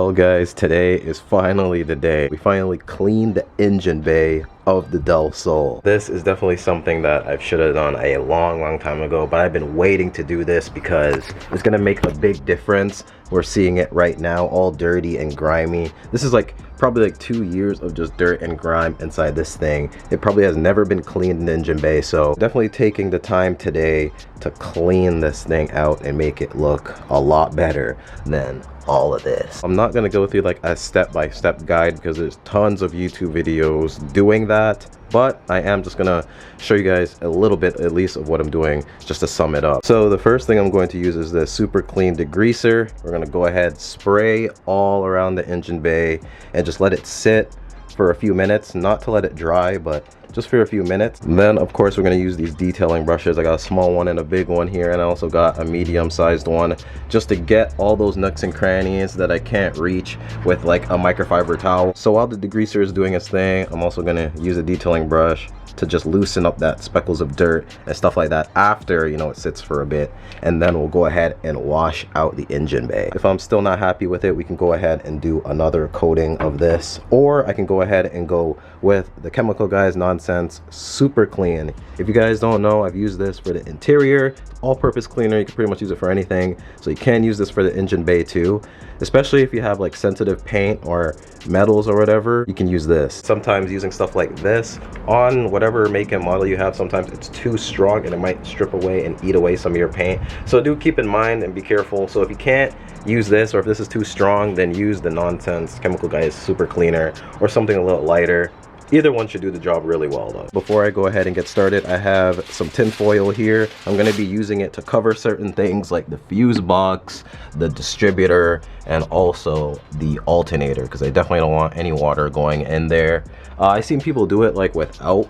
Well guys, today is finally the day. We finally cleaned the engine bay of the DelSol. This is definitely something that I should have done a long time ago, but I've been waiting to do this because it's gonna make a big difference. We're seeing it right now, all dirty and grimy. This is like probably like 2 years of just dirt and grime inside this thing. It probably has never been cleaned in the engine bay, so definitely taking the time today to clean this thing out and make it look a lot better than all of this. I'm not gonna go through like a step-by-step guide because there's tons of YouTube videos doing that, but I am just gonna show you guys a little bit at least of what I'm doing just to sum it up. So the first thing I'm going to use is this super clean degreaser. We're gonna go ahead, spray all around the engine bay and just let it sit for a few minutes, not to let it dry, but just for a few minutes. And then of course we're going to use these detailing brushes. I got a small one and a big one here, and I also got a medium-sized one just to get all those nooks and crannies that I can't reach with like a microfiber towel. So while the degreaser is doing its thing, I'm also going to use a detailing brush to just loosen up that speckles of dirt and stuff like that after, you know, it sits for a bit. And then we'll go ahead and wash out the engine bay. If I'm still not happy with it, we can go ahead and do another coating of this, or I can go ahead and go with the Chemical Guys Nonsense Super Clean. If you guys don't know, I've used this for the interior, all-purpose cleaner. You can pretty much use it for anything, so you can use this for the engine bay too, especially if you have like sensitive paint or metals or whatever. You can use this. Sometimes using stuff like this on whatever make and model you have, sometimes it's too strong and it might strip away and eat away some of your paint, so do keep in mind and be careful. So if you can't use this, or if this is too strong, then use the Nonsense Chemical Guys Super Cleaner or something a little lighter. Either one should do the job really well though. Before I go ahead and get started, I have some tin foil here. I'm going to be using it to cover certain things like the fuse box, the distributor, and also the alternator, because I definitely don't want any water going in there. I've seen people do it like without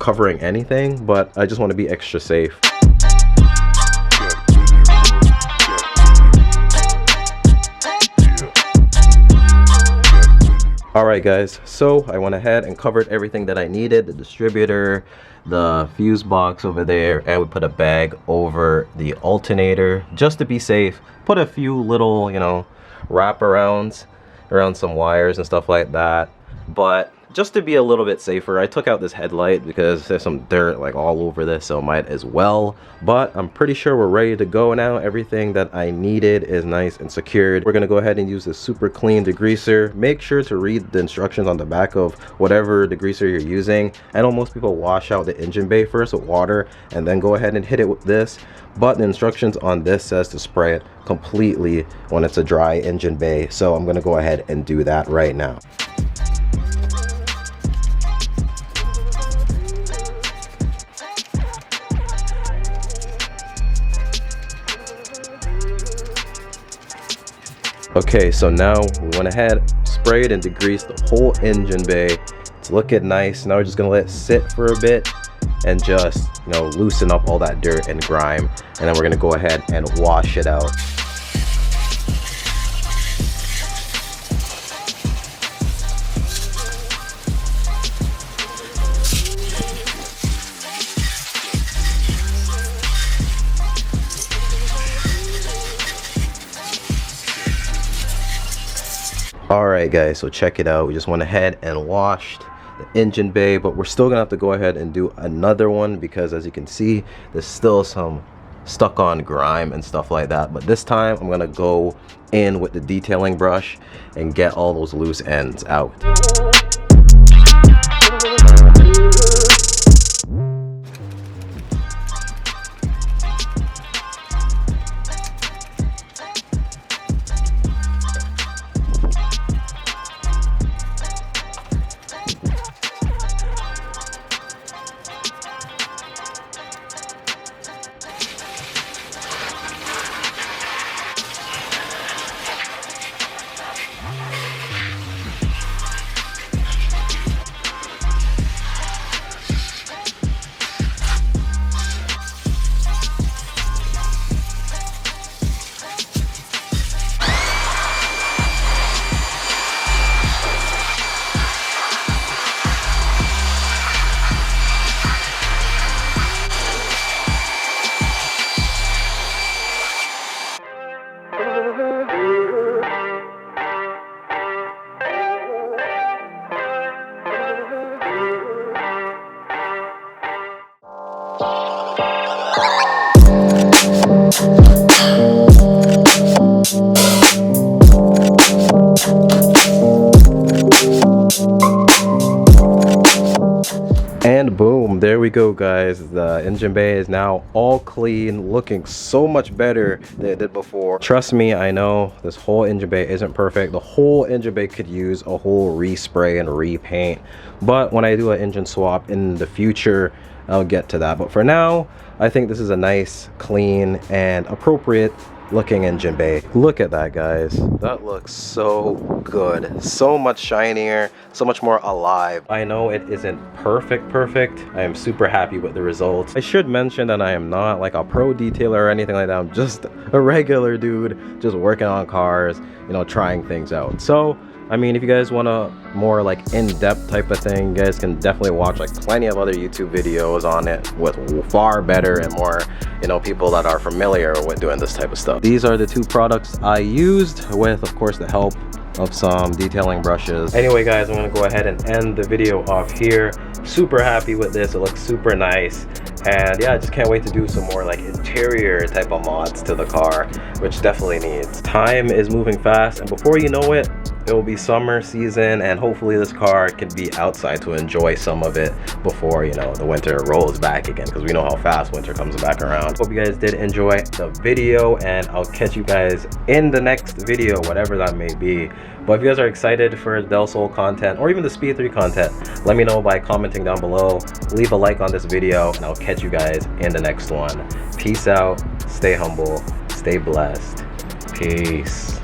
covering anything, but I just want to be extra safe. Alright guys, so I went ahead and covered everything that I needed, the distributor, the fuse box over there, and we put a bag over the alternator just to be safe. Put a few little, you know, wraparounds around some wires and stuff like that, but just to be a little bit safer, I took out this headlight because there's some dirt like all over this, so might as well. But I'm pretty sure we're ready to go now. Everything that I needed is nice and secured. We're gonna go ahead and use this super clean degreaser. Make sure to read the instructions on the back of whatever degreaser you're using. I know most people wash out the engine bay first with water and then go ahead and hit it with this, but the instructions on this says to spray it completely when it's a dry engine bay, so I'm gonna go ahead and do that right now. Okay, so now we went ahead, sprayed and degreased the whole engine bay. It's looking nice. Now we're just gonna let it sit for a bit and just, you know, loosen up all that dirt and grime, and then we're gonna go ahead and wash it out. Alright guys, so check it out. We just went ahead and washed the engine bay, but we're still gonna have to go ahead and do another one because as you can see, there's still some stuck on grime and stuff like that. But this time I'm gonna go in with the detailing brush and get all those loose ends out. And boom, there we go, guys. The engine bay is now all clean, looking so much better than it did before. Trust me, I know this whole engine bay isn't perfect. The whole engine bay could use a whole respray and repaint, but when I do an engine swap in the future, I'll get to that. But for now, I think this is a nice, clean, and appropriate looking engine bay. Look at that, guys. That looks so good, so much shinier, so much more alive. I know it isn't perfect I am super happy with the results. I should mention that I am not like a pro detailer or anything like that. I'm just a regular dude just working on cars, you know, trying things out. So I mean, if you guys want a more like in-depth type of thing, you guys can definitely watch like plenty of other YouTube videos on it with far better and more, you know, people that are familiar with doing this type of stuff. These are the two products I used with, of course, the help of some detailing brushes. Anyway, guys, I'm gonna go ahead and end the video off here. Super happy with this. It looks super nice. And yeah, I just can't wait to do some more like interior type of mods to the car, which definitely needs. Time is moving fast, and before you know it, it will be summer season, and hopefully this car can be outside to enjoy some of it before, you know, the winter rolls back again, because we know how fast winter comes back around. Hope you guys did enjoy the video, and I'll catch you guys in the next video, whatever that may be. But if you guys are excited for DelSol content or even the Speed 3 content, let me know by commenting down below. Leave a like on this video, and I'll catch you guys in the next one. Peace out, stay humble, stay blessed. Peace.